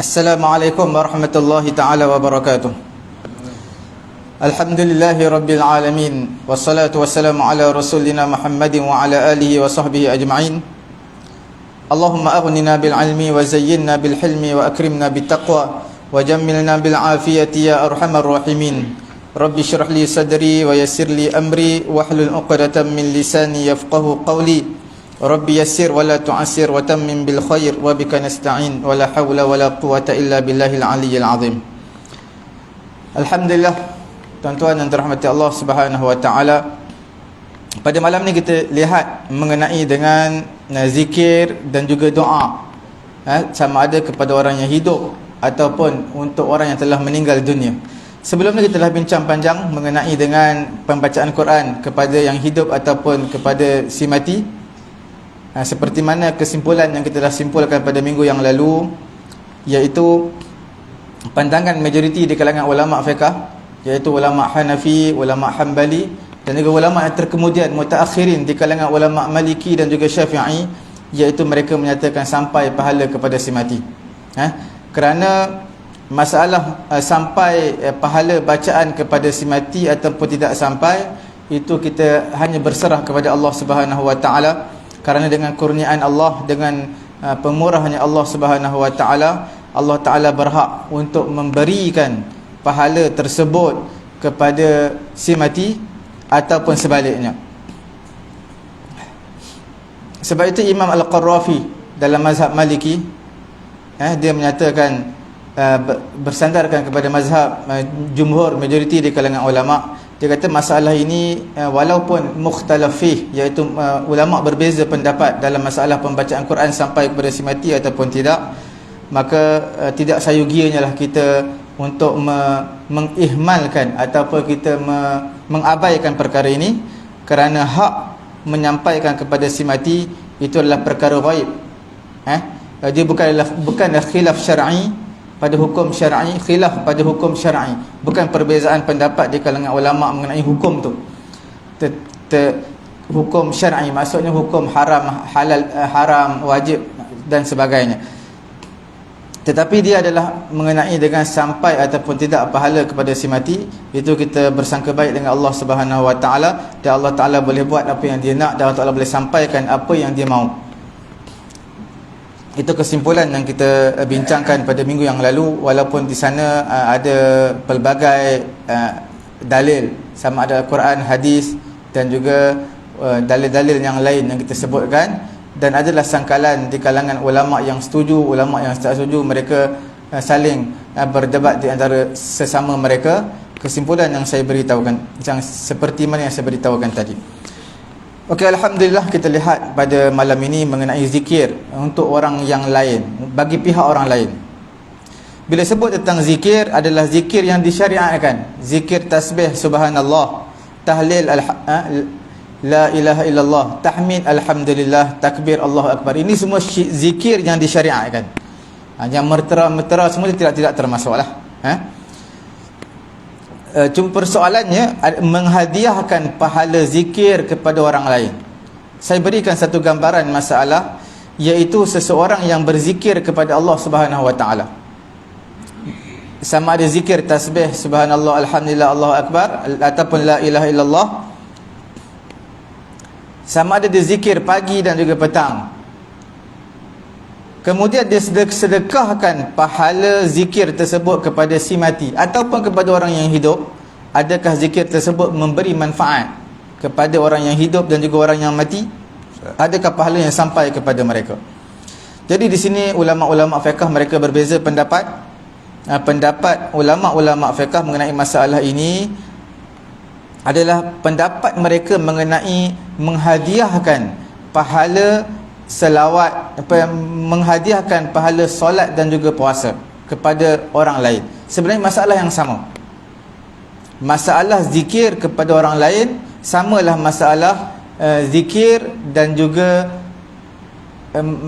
Assalamualaikum warahmatullahi ta'ala wabarakatuh. Alhamdulillahi rabbil alamin. Wassalatu wassalamu ala rasulina Muhammadin wa ala alihi wa sahbihi ajma'in. Allahumma aghnina bil ilmi wa zayyinna bil hilmi wa akrimna bit taqwa wa jammilna bil afiyati ya arhamar rahimin. Rabbi shrah li sadri wa yassir li amri wahlul 'uqdatam min lisani yafqahu qawli. Rabbi yassir wa la tu'assir wa tammim bil khair wa bika nasta'in wa la hawla wa la quwwata illa billahil aliyyil azim. Alhamdulillah, tuan-tuan yang dirahmati Allah Subhanahu wa taala. Pada malam ni kita lihat mengenai dengan zikir dan juga doa, sama ada kepada orang yang hidup ataupun untuk orang yang telah meninggal dunia. Sebelum ni kita telah bincang panjang mengenai dengan pembacaan Quran kepada yang hidup ataupun kepada si mati. Seperti mana kesimpulan yang kita dah simpulkan pada minggu yang lalu, iaitu pandangan majoriti di kalangan ulama fiqh, iaitu ulama Hanafi, ulama Hanbali dan juga ulama yang terkemudian mutaakhirin di kalangan ulama Maliki dan juga Syafi'i, iaitu mereka menyatakan sampai pahala kepada si mati. Kerana masalah sampai pahala bacaan kepada si mati ataupun tidak sampai, itu kita hanya berserah kepada Allah Subhanahu wa taala. Kerana dengan kurniaan Allah, dengan pemurahnya Allah Subhanahu wa taala, Allah taala berhak untuk memberikan pahala tersebut kepada si mati ataupun sebaliknya. Sebab itu Imam Al-Qarrafi dalam mazhab Maliki, dia menyatakan, bersandarkan kepada mazhab jumhur, majoriti di kalangan ulama. Dia kata masalah ini walaupun mukhtalaf fih, iaitu ulama berbeza pendapat dalam masalah pembacaan Quran sampai kepada si mati ataupun tidak, maka tidak sayugianya lah kita untuk mengihmalkan ataupun kita mengabaikan perkara ini, kerana hak menyampaikan kepada si mati itu adalah perkara ghaib. Dia bukanlah khilaf syar'i pada hukum syar'i, khilaf pada hukum syar'i, bukan perbezaan pendapat di kalangan ulama mengenai hukum tu. Hukum syar'i maksudnya hukum haram, halal, haram, wajib dan sebagainya. Tetapi dia adalah mengenai dengan sampai ataupun tidak pahala kepada si mati. Itu kita bersangka baik dengan Allah Subhanahu wa taala, dan Allah taala boleh buat apa yang dia nak, dan Allah taala boleh sampaikan apa yang dia mahu. Itu kesimpulan yang kita bincangkan pada minggu yang lalu. Walaupun di sana ada pelbagai dalil, sama ada Quran, hadis dan juga dalil-dalil yang lain yang kita sebutkan. Dan adalah sangkalan di kalangan ulama yang setuju, ulama yang tak setuju. Mereka saling berdebat di antara sesama mereka. Kesimpulan yang saya beritahukan, yang seperti mana yang saya beritahukan tadi. Okey, alhamdulillah, kita lihat pada malam ini mengenai zikir untuk orang yang lain, bagi pihak orang lain. Bila sebut tentang zikir, adalah zikir yang disyariatkan. Zikir tasbih subhanallah, tahlil la ilaha illallah, tahmid alhamdulillah, takbir Allahu akbar. Ini semua zikir yang disyariatkan. Yang mertera semua tidak termasuklah. Cuma persoalannya menghadiahkan pahala zikir kepada orang lain. Saya berikan satu gambaran masalah, iaitu seseorang yang berzikir kepada Allah Subhanahu wa taala, sama ada zikir tasbih subhanallah, alhamdulillah, Allahu akbar, ataupun la ilaha illallah, sama ada dia zikir pagi dan juga petang, kemudian dia sedekahkan pahala zikir tersebut kepada si mati ataupun kepada orang yang hidup, adakah zikir tersebut memberi manfaat kepada orang yang hidup dan juga orang yang mati? Adakah pahala yang sampai kepada mereka? Jadi di sini ulama-ulama fiqh mereka berbeza pendapat. Pendapat ulama-ulama fiqh mengenai masalah ini adalah pendapat mereka mengenai menghadiahkan pahala selawat, menghadiahkan pahala solat dan juga puasa kepada orang lain. Sebenarnya masalah yang sama. Masalah zikir kepada orang lain samalah masalah zikir dan juga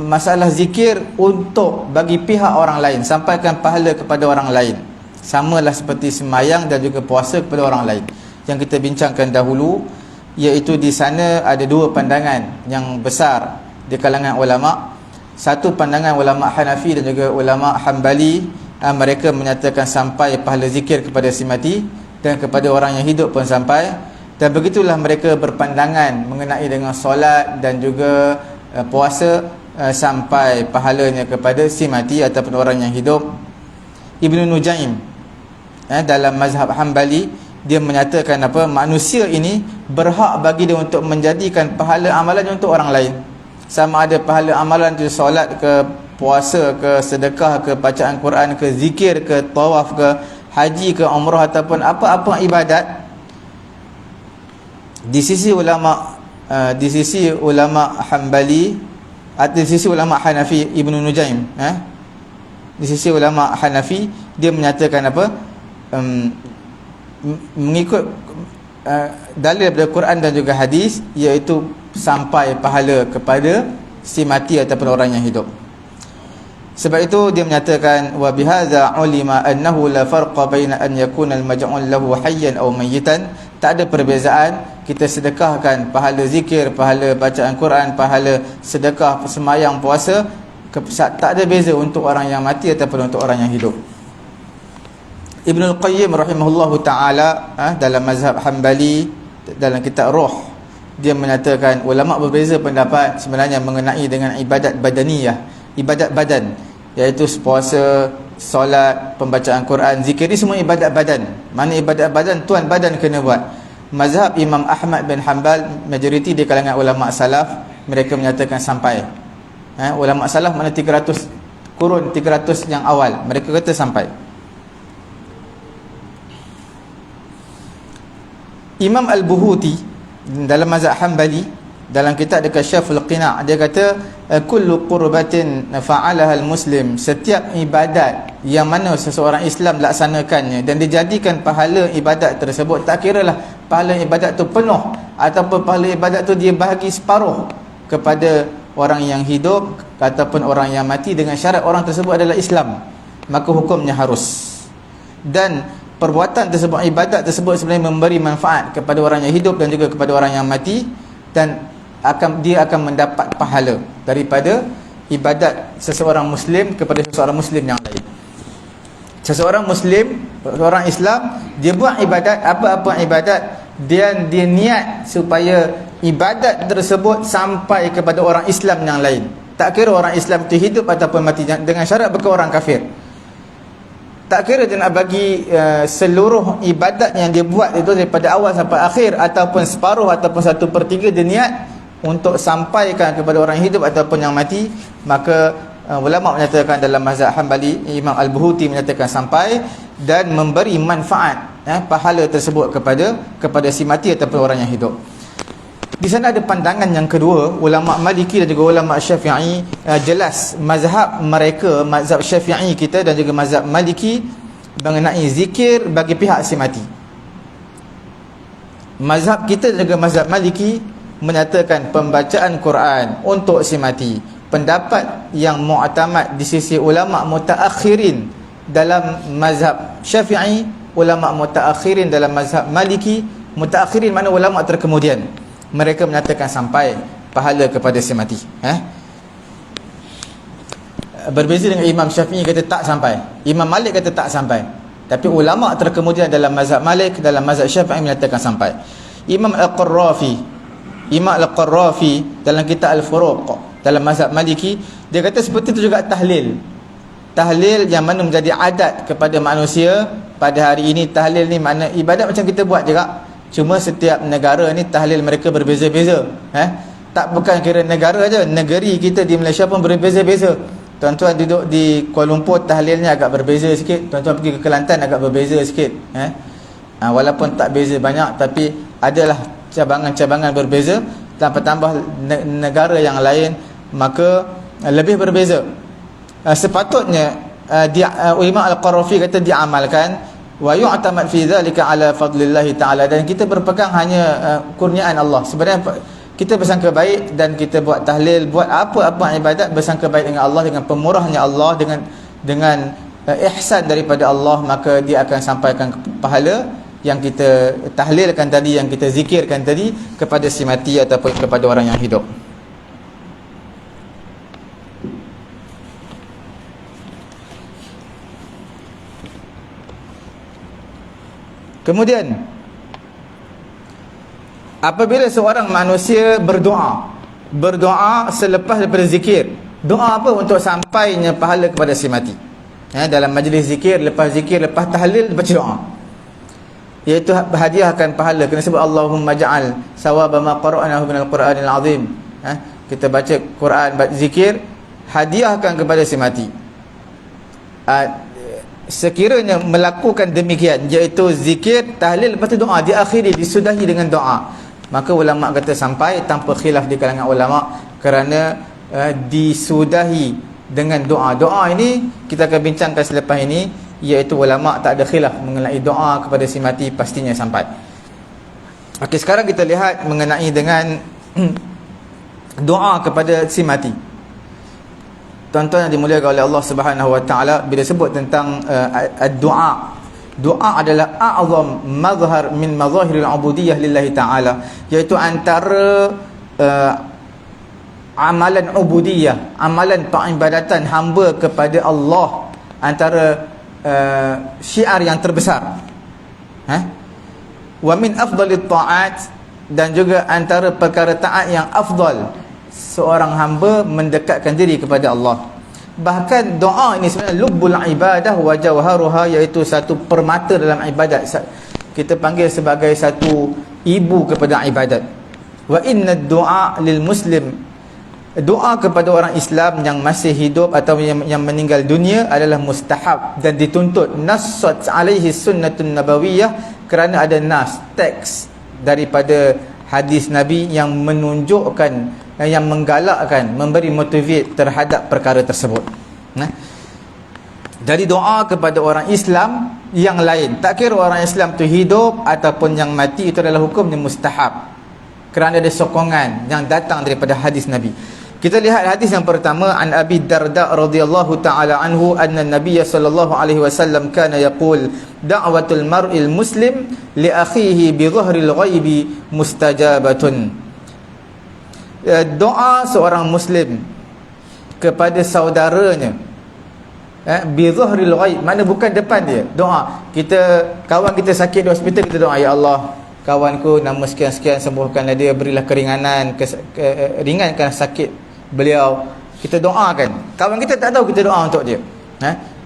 masalah zikir untuk bagi pihak orang lain, sampaikan pahala kepada orang lain. Samalah seperti sembahyang dan juga puasa kepada orang lain yang kita bincangkan dahulu, iaitu di sana ada dua pandangan yang besar di kalangan ulama. Satu pandangan ulama Hanafi dan juga ulama Hambali, mereka menyatakan sampai pahala zikir kepada si mati, dan kepada orang yang hidup pun sampai. Dan begitulah mereka berpandangan mengenai dengan solat dan juga puasa, sampai pahalanya kepada si mati ataupun orang yang hidup. Ibnu Nujaim dalam mazhab Hambali, dia menyatakan apa, manusia ini berhak bagi dia untuk menjadikan pahala amalannya untuk orang lain. Sama ada pahala amalan itu solat ke, puasa ke, sedekah ke, bacaan Quran ke, zikir ke, tawaf ke, haji ke, umrah ataupun apa-apa ibadat, di sisi ulama Hambali atau di sisi ulama Hanafi, Ibnu Nujaim, di sisi ulama Hanafi, dia menyatakan apa, mengikut dalil daripada Quran dan juga hadis, iaitu sampai pahala kepada si mati ataupun orang yang hidup. Sebab itu dia menyatakan, wa bihadza ulima annahu la farqa baina an yakuna al-maj'ul lahu hayyan aw mayyitan. Tak ada perbezaan kita sedekahkan pahala zikir, pahala bacaan Quran, pahala sedekah, sembahyang, puasa, tak ada beza untuk orang yang mati ataupun untuk orang yang hidup. Ibnul Qayyim rahimahullahu ta'ala, dalam mazhab Hambali, dalam kitab Ruh, dia menyatakan ulama berbeza pendapat sebenarnya mengenai dengan ibadat badaniyah, ibadat badan, iaitu puasa, solat, pembacaan Quran, zikir, ni semua ibadat badan. Mana ibadat badan, tuan badan kena buat. Mazhab Imam Ahmad bin Hanbal, majoriti di kalangan ulama salaf, mereka menyatakan sampai. Ulama salaf mana 300 kurun, 300 yang awal, mereka kata sampai. Imam Al-Buhuti dalam mazhab Hanbali, dalam kitab dekat Syaful Qina', dia kata kullu qurbatin fa'alaha al-muslim, setiap ibadat yang mana seseorang Islam laksanakannya dan dijadikan pahala ibadat tersebut, tak kiralah pahala ibadat tu penuh ataupun pahala ibadat tu dia bahagi separuh kepada orang yang hidup ataupun orang yang mati, dengan syarat orang tersebut adalah Islam, maka hukumnya harus. Dan perbuatan tersebut, ibadat tersebut sebenarnya memberi manfaat kepada orang yang hidup dan juga kepada orang yang mati, dan dia akan mendapat pahala daripada ibadat seseorang Muslim kepada seseorang Muslim yang lain. Seseorang Muslim, seorang Islam, dia buat ibadat, apa-apa ibadat, dia niat supaya ibadat tersebut sampai kepada orang Islam yang lain. Tak kira orang Islam itu hidup ataupun mati, dengan syarat bukan orang kafir. Tak kira dia nak bagi seluruh ibadat yang dia buat itu daripada awal sampai akhir, ataupun separuh ataupun 1/3 dia niat untuk sampaikan kepada orang hidup ataupun yang mati, maka ulama menyatakan dalam mazhab Hambali, Imam Al-Buhuti menyatakan sampai dan memberi manfaat pahala tersebut kepada si mati ataupun orang yang hidup. Di sana ada pandangan yang kedua, ulama Maliki dan juga ulama Syafi'i. Jelas mazhab mereka, mazhab Syafi'i kita dan juga mazhab Maliki, mengenai zikir bagi pihak si mati. Mazhab kita dan juga mazhab Maliki menyatakan pembacaan Quran untuk si mati. Pendapat yang mu'tamad di sisi ulama mutaakhirin dalam mazhab Syafi'i, ulama mutaakhirin dalam mazhab Maliki. Mutaakhirin mana ulama terkemudian, mereka menyatakan sampai pahala kepada si mati. Berbeza dengan Imam Syafi'i kata tak sampai, Imam Malik kata tak sampai. Tapi ulama terkemudian dalam mazhab Malik, dalam mazhab Syafi'i menyatakan sampai. Imam Al-Qarrafi dalam kitab Al-Furuq dalam mazhab Maliki, dia kata seperti itu juga tahlil yang mana menjadi adat kepada manusia pada hari ini. Tahlil ni makna ibadat macam kita buat juga, cuma setiap negara ni tahlil mereka berbeza-beza. Tak bukan kira negara aja, negeri kita di Malaysia pun berbeza-beza. Tuan-tuan duduk di Kuala Lumpur, tahlilnya agak berbeza sikit. Tuan-tuan pergi ke Kelantan agak berbeza sikit. Walaupun tak beza banyak, tapi adalah cabangan-cabangan berbeza. Tambah negara yang lain, maka lebih berbeza. Sepatutnya Imam Al-Qarrafi kata diamalkan, wa yu'tamad fi dzalika ala fadlillah taala, dan kita berpegang hanya kurniaan Allah. Sebenarnya kita bersangka baik dan kita buat tahlil, buat apa-apa ibadat bersangka baik dengan Allah, dengan pemurahnya Allah, dengan ihsan daripada Allah, maka dia akan sampaikan pahala yang kita tahlilkan tadi, yang kita zikirkan tadi, kepada si mati ataupun kepada orang yang hidup. Kemudian apabila seorang manusia berdoa selepas daripada zikir, doa apa? Untuk sampainya pahala kepada si mati. Dalam majlis zikir, lepas tahlil, baca doa, iaitu hadiahkan pahala. Kena sebut Allahumma ja'al sawaba ma qara'nahu minal Qur'anil azim. Kita baca Quran, zikir, hadiahkan kepada si mati. Sekiranya melakukan demikian, iaitu zikir, tahlil, lepas tu doa, diakhiri, disudahi dengan doa, maka ulama kata sampai tanpa khilaf di kalangan ulama, kerana disudahi dengan doa. Doa ini kita akan bincangkan selepas ini, iaitu ulama tak ada khilaf mengenai doa kepada si mati pastinya sampai. Okey, sekarang kita lihat mengenai dengan doa kepada si mati. Tuan-tuan yang dimuliakan oleh Allah Subhanahu wa taala, bila sebut tentang doa, doa adalah a'zam mazhar min mazahiril ubudiyah lillahi taala, iaitu antara amalan ubudiyah, amalan peribadatan hamba kepada Allah, antara syiar yang terbesar. Wa min afdalit ta'at, dan juga antara perkara taat yang afdal seorang hamba mendekatkan diri kepada Allah. Bahkan doa ini sebenarnya lubbul ibadah wa jawharuha, iaitu satu permata dalam ibadat. Kita panggil sebagai satu ibu kepada ibadat. Wa inna du'a lil muslim, doa kepada orang Islam yang masih hidup atau yang meninggal dunia adalah mustahab dan dituntut. Nassat alaihi sunnatun nabawiyah, kerana ada nas, teks daripada hadis Nabi yang menunjukkan, yang menggalakkan, memberi motivate terhadap perkara tersebut. Jadi doa kepada orang Islam yang lain, tak kira orang Islam tu hidup ataupun yang mati, itu adalah hukumnya mustahab, kerana ada sokongan yang datang daripada hadis Nabi. Kita lihat hadis yang pertama, an Abi Darda radhiyallahu taala anhu anna Nabiy sallallahu alaihi wasallam kana yaqul da'watul mar'il muslim li akhihi bi dhahril ghaibi mustajabatun. Doa seorang muslim kepada saudaranya bi dhahril ghaib, mana bukan depan dia. Doa, kawan kita sakit di hospital, kita doa, ya Allah, kawanku nama sekian-sekian, sembuhkanlah dia, berilah keringanan, ringankan sakit beliau. Kita doakan. Kawan kita tak tahu, kita doa untuk dia.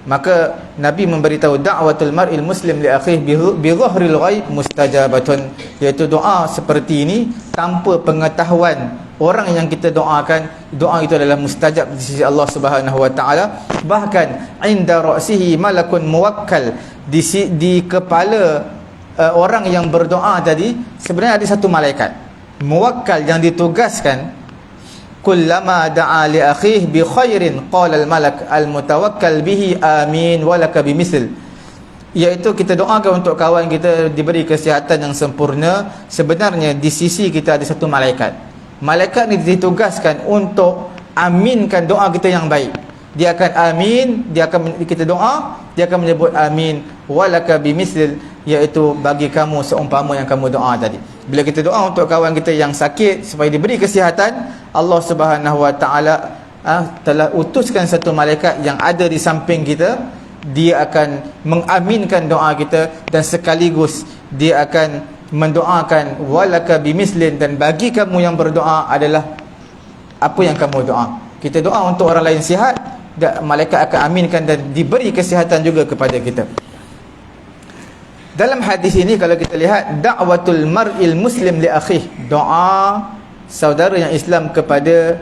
Maka Nabi memberitahu da'watul mar'il muslim li akhihi bi dhahril ghaib mustajabatun, iaitu doa seperti ini tanpa pengetahuan orang yang kita doakan, doa itu adalah mustajab di sisi Allah Subhanahu wa taala. Bahkan inda ra'sihi malakun muwakkal, di kepala orang yang berdoa tadi sebenarnya ada satu malaikat muwakkal yang ditugaskan. Kullama da'a li akhihi bi khairin qala al malak al mutawakkal bihi amin walaka bimisl, iaitu kita doakan untuk kawan kita diberi kesihatan yang sempurna. Sebenarnya di sisi kita ada satu malaikat. Malaikat ni ditugaskan untuk aminkan doa kita yang baik. Dia akan amin, kita doa, dia akan menyebut amin walaka bimisl, iaitu bagi kamu seumpama yang kamu doa tadi. Bila kita doa untuk kawan kita yang sakit supaya diberi kesihatan, Allah Subhanahu wa taala telah utuskan satu malaikat yang ada di samping kita. Dia akan mengaminkan doa kita, dan sekaligus dia akan mendoakan walaka bimislin, dan bagi kamu yang berdoa adalah apa yang kamu doa. Kita doa untuk orang lain sihat, malaikat akan aminkan dan diberi kesihatan juga kepada kita. Dalam hadis ini kalau kita lihat, da'watul mar'il muslim li akhih, doa saudara yang Islam kepada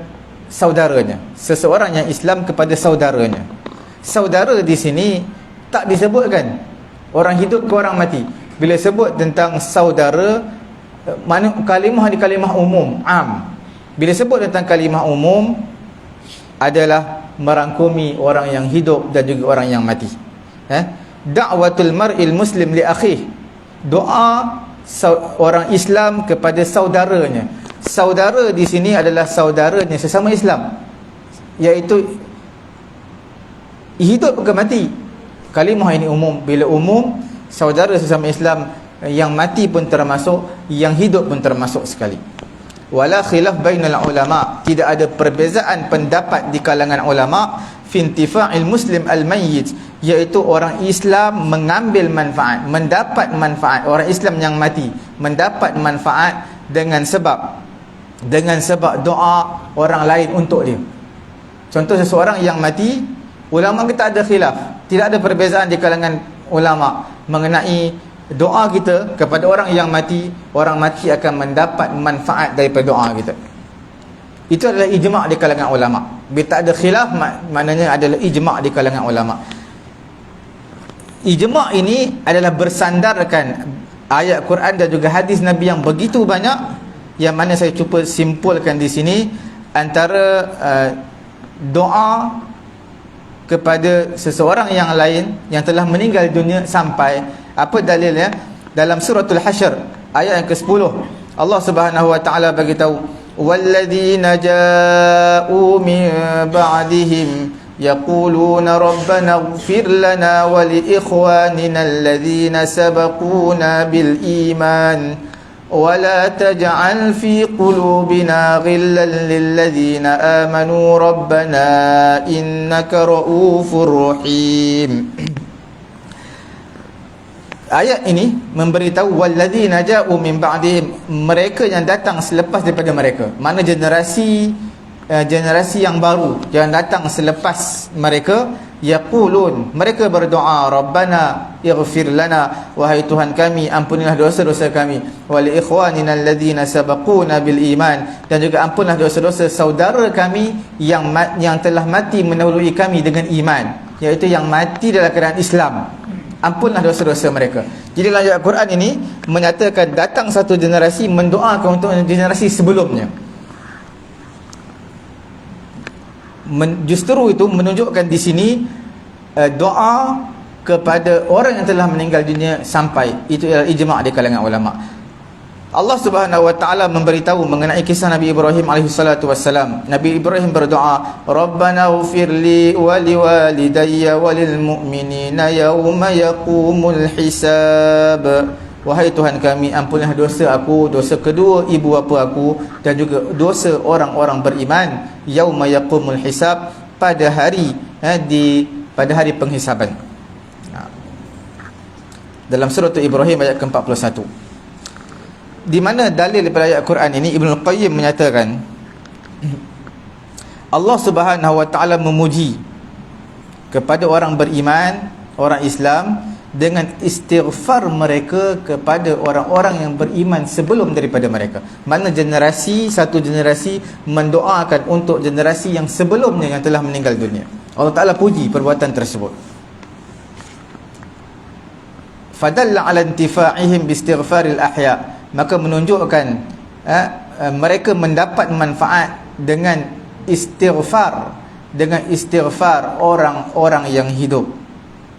saudaranya. Seseorang yang Islam kepada saudaranya. Saudara di sini tak disebutkan orang hidup ke orang mati. Bila sebut tentang saudara, mana kalimah di kalimah umum, am. Bila sebut tentang kalimah umum, adalah merangkumi orang yang hidup dan juga orang yang mati. Da'watul mar'il muslim li akhih, doa orang Islam kepada saudaranya. Saudara di sini adalah saudaranya sesama Islam, iaitu hidup ke mati. Kalimah ini umum. Bila umum, saudara sesama Islam yang mati pun termasuk, yang hidup pun termasuk sekali. wala khilaf bainal ulama, tidak ada perbezaan pendapat di kalangan ulama fi intifa'il muslim al-mayyit, iaitu orang Islam mengambil manfaat, mendapat manfaat, orang Islam yang mati mendapat manfaat dengan sebab doa orang lain untuk dia. Contoh, seseorang yang mati, ulama kita ada khilaf, tidak ada perbezaan di kalangan ulama mengenai doa kita kepada orang yang mati, orang mati akan mendapat manfaat daripada doa kita. Itu adalah ijma' di kalangan ulama. Bila tak ada khilaf, maknanya adalah ijma' di kalangan ulama. Ijma' ini adalah bersandarkan ayat Quran dan juga hadis Nabi yang begitu banyak, yang mana saya cuba simpulkan di sini antara doa kepada seseorang yang lain yang telah meninggal dunia sampai apa dalilnya? Dalam suratul Hasyr ayat yang ke-10, Allah Subhanahu wa taala bagi tahu, walladzina ja'u min ba'dihim yaquluna rabbana ighfir lana wa li ikhwanina alladhina sabaquna bil iman wa la taj'al fi qulubina ghillan lil ladzina amanu rabbana innaka ra'ufur rahim. Ayat ini memberitahu walladzina ja'u min ba'dihim, mereka yang datang selepas daripada mereka. Mana generasi yang baru yang datang selepas mereka, yaqulun, mereka berdoa, rabbana ighfir lana, wahai Tuhan kami ampunilah dosa-dosa kami, wa li ikhwanina alladhina sabaquna bil iman, dan juga ampunlah dosa-dosa saudara kami yang telah mati mendahului kami dengan iman, iaitu yang mati dalam keadaan Islam. Ampunlah dosa-dosa mereka. Jadi dalam ayat Quran ini menyatakan datang satu generasi mendoakan untuk generasi sebelumnya. Justru itu menunjukkan di sini doa kepada orang yang telah meninggal dunia sampai, itu adalah ijma' di kalangan ulama. Allah Subhanahu wa taala memberitahu mengenai kisah Nabi Ibrahim alaihi salatu wassalam. Nabi Ibrahim berdoa, Rabbana ighfirli wa liwalidayya walil mu'minina yawma yaqumul hisab. Wahai Tuhan kami, ampunilah dosa aku, dosa kedua ibu bapa aku, dan juga dosa orang-orang beriman, yauma yaqumul hisab, pada hari pada hari penghisaban. Dalam surah Ibrahim ayat ke-41, di mana dalil daripada ayat Quran ini, Ibnu Qayyim menyatakan Allah Subhanahu wa taala memuji kepada orang beriman, orang Islam, dengan istighfar mereka kepada orang-orang yang beriman sebelum daripada mereka. Mana satu generasi mendoakan untuk generasi yang sebelumnya yang telah meninggal dunia. Allah Ta'ala puji perbuatan tersebut. Fadalla ala intifa'ihim bistighfaril ahya, maka menunjukkan mereka mendapat manfaat dengan istighfar orang-orang yang hidup.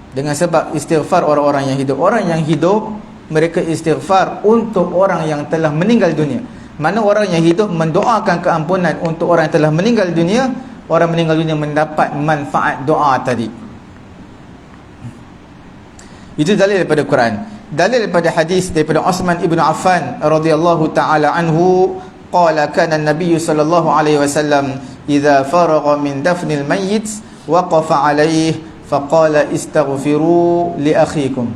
Dengan sebab istighfar orang-orang yang hidup. Orang yang hidup, mereka istighfar untuk orang yang telah meninggal dunia. Mana orang yang hidup mendoakan keampunan untuk orang yang telah meninggal dunia, orang meninggal dunia mendapat manfaat doa tadi. Itu dalil daripada Quran. Dalil daripada hadis daripada Uthman ibn Affan radhiyallahu taala anhu, qala kana an-nabiy sallallahu alaihi wasallam idza faragha min dafnil mayyit waqafa alaihi faqala istaghfiru li akhikum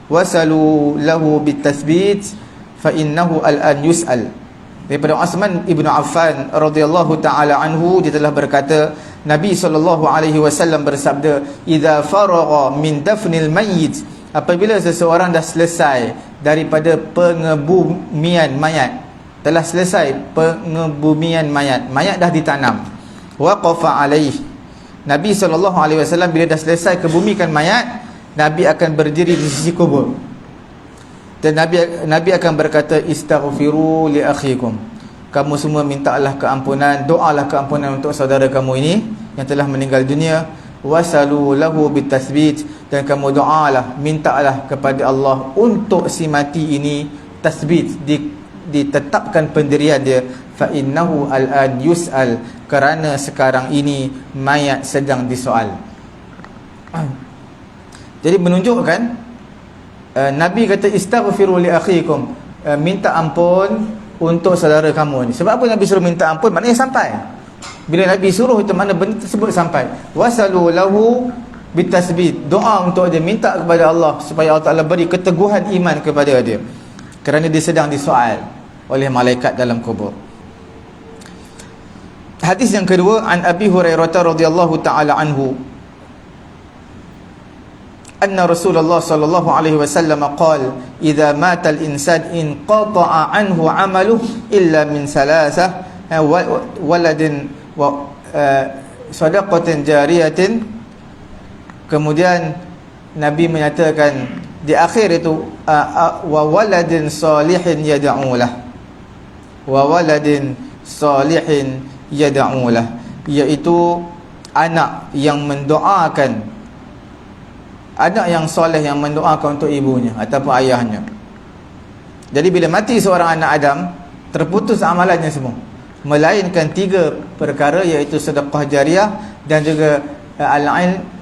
wasalu lahu bitathbit fa innahu al-an yus'al. Daripada Uthman ibn Affan radhiyallahu taala anhu, dia telah berkata, Nabi sallallahu alaihi wasallam bersabda, idza faragha min dafnil mayyit, apabila seseorang dah selesai daripada pengebumian mayat, telah selesai pengebumian mayat, mayat dah ditanam, waqafa alaih, Nabi SAW bila dah selesai kebumikan mayat, Nabi akan berdiri di sisi kubur, dan Nabi akan berkata, istaghfiru li akhikum, kamu semua mintalah keampunan, doalah keampunan untuk saudara kamu ini yang telah meninggal dunia, wasalu lahu bitathbit, dan kamu doalah, mintalah kepada Allah untuk si mati ini tasbit, ditetapkan pendirian dia, fa innahu al-an yus'al, kerana sekarang ini mayat sedang disoal. Jadi menunjukkan Nabi kata istaghfiru li akhikum, minta ampun untuk saudara kamu ni. Sebab apa Nabi suruh minta ampun? Maknanya sampai. Bila Nabi suruh itu, mana benda tersebut sampai. Wasalu lahu bitasbit, doa untuk dia, minta kepada Allah supaya Allah Ta'ala beri keteguhan iman kepada dia, kerana dia sedang disoal oleh malaikat dalam kubur. Hadis yang kedua, an Abi Hurairah radhiyallahu ta'ala anhu, anna Rasulullah sallallahu alaihi wasallam qala idza mata al-insan inqata'a anhu 'amaluhu illa min salasah waladin wa sadaqatin jariyatin. Kemudian Nabi menyatakan di akhir itu wa waladin salihin yad'u lah, wa waladin salihin yad'u lah, iaitu anak yang mendoakan, anak yang soleh yang mendoakan untuk ibunya ataupun ayahnya. Jadi bila mati seorang anak Adam, terputus amalannya semua, melainkan 3 perkara, iaitu sedekah jariah dan juga al-ilm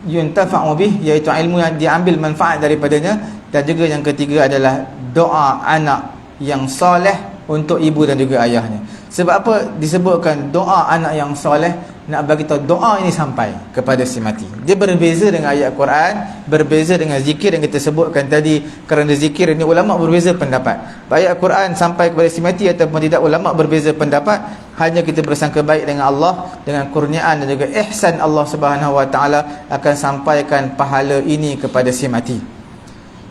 yuntafa'u bih, iaitu ilmu yang diambil manfaat daripadanya, dan juga yang ketiga adalah doa anak yang soleh untuk ibu dan juga ayahnya. Sebab apa disebutkan doa anak yang soleh? Nak bagi tahu doa ini sampai kepada si mati. Dia berbeza dengan ayat Quran, berbeza dengan zikir yang kita sebutkan tadi. Kerana zikir ini ulama berbeza pendapat. Ayat Quran sampai kepada si mati ataupun tidak, ulama berbeza pendapat. Hanya kita bersangka baik dengan Allah, dengan kurniaan dan juga ihsan Allah Subhanahu Wa Taala, akan sampaikan pahala ini kepada si mati.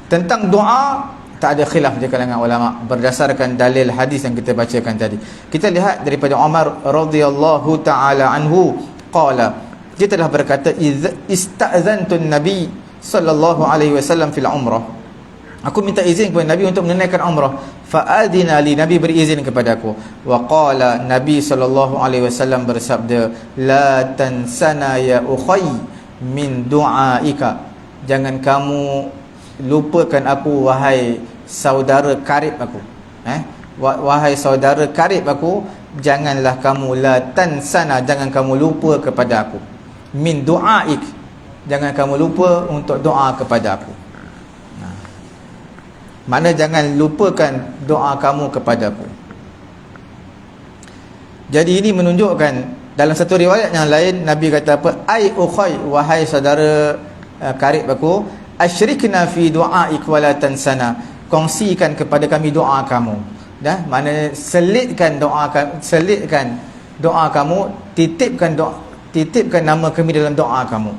Tentang doa tak ada khilaf di kalangan ulama berdasarkan dalil hadis yang kita bacakan tadi. Kita lihat daripada Umar radhiyallahu taala anhu, qala, dia telah berkata, ista'zantu nabi sallallahu alaihi wasallam fil umrah, aku minta izin kepada Nabi untuk menunaikan umrah. Fa'adina li, Nabi berizin kepada aku. Wa qala, Nabi sallallahu alaihi wasallam bersabda, la tansana ya ukhay min du'aika, jangan kamu lupakan aku wahai saudara karib aku. Wahai saudara karib aku, janganlah kamu, la tansana, jangan kamu lupa kepada aku, min du'aik, jangan kamu lupa untuk doa kepada aku. Mana jangan lupakan doa kamu kepada aku. Jadi ini menunjukkan, dalam satu riwayat yang lain Nabi kata apa? Ai ukhay, wahai saudara karib aku, asyrikna fi du'aik wa la tansana, kongsikan kepada kami doa kamu. Dah, mana selitkan doa kamu, titipkan nama kami dalam doa kamu.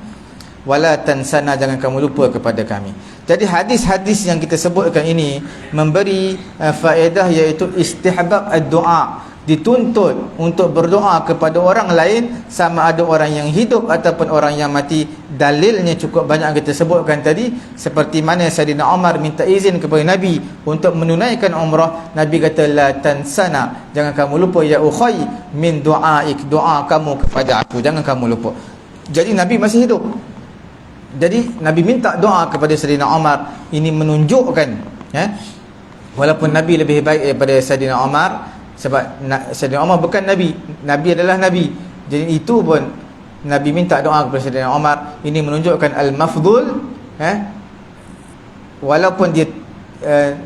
Wala tansana, jangan kamu lupa kepada kami. Jadi hadis-hadis yang kita sebutkan ini memberi faedah, iaitu istihbab ad-doa, dituntut untuk berdoa kepada orang lain, sama ada orang yang hidup ataupun orang yang mati. Dalilnya cukup banyak kita sebutkan tadi, seperti mana Sayyidina Umar minta izin kepada Nabi untuk menunaikan umrah. Nabi kata, la tansana, jangan kamu lupa ya ukhay min du'aik, doa kamu kepada aku, jangan kamu lupa. Jadi Nabi masih hidup, jadi Nabi minta doa kepada Sayyidina Umar. Ini menunjukkan walaupun Nabi lebih baik daripada Sayyidina Umar, sebab Sayyidina Umar bukan Nabi, Nabi adalah Nabi. Jadi itu pun Nabi minta doa kepada Sayyidina Umar. Ini menunjukkan al-mafdul, walaupun dia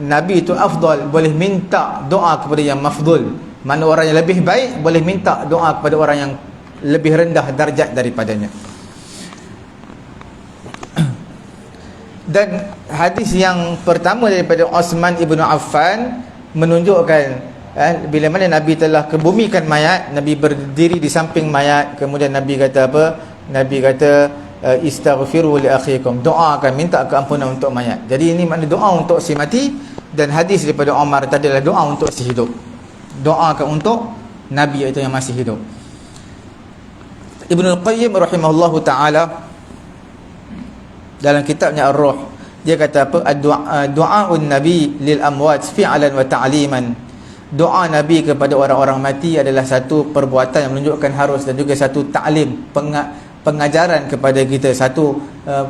Nabi itu afdal, boleh minta doa kepada yang mafdul. Mana orang yang lebih baik boleh minta doa kepada orang yang lebih rendah darjat daripadanya. Dan hadis yang pertama daripada Uthman ibn Affan menunjukkan bila mana Nabi telah kebumikan mayat, Nabi berdiri di samping mayat, kemudian Nabi kata apa? Nabi kata, istaghfiru li akhikum, doakan, minta keampunan untuk mayat. Jadi ini makna doa untuk si mati. Dan hadis daripada Umar tadi adalah doa untuk si hidup, doakan untuk Nabi itu yang masih hidup. Ibnu Qayyim rahimahullahu ta'ala dalam kitabnya Ar-Ruh, dia kata apa? Du'aun Nabi lil amwat fi'lan wa ta'liman, doa Nabi kepada orang-orang mati adalah satu perbuatan yang menunjukkan harus, dan juga satu ta'lim, pengajaran kepada kita, satu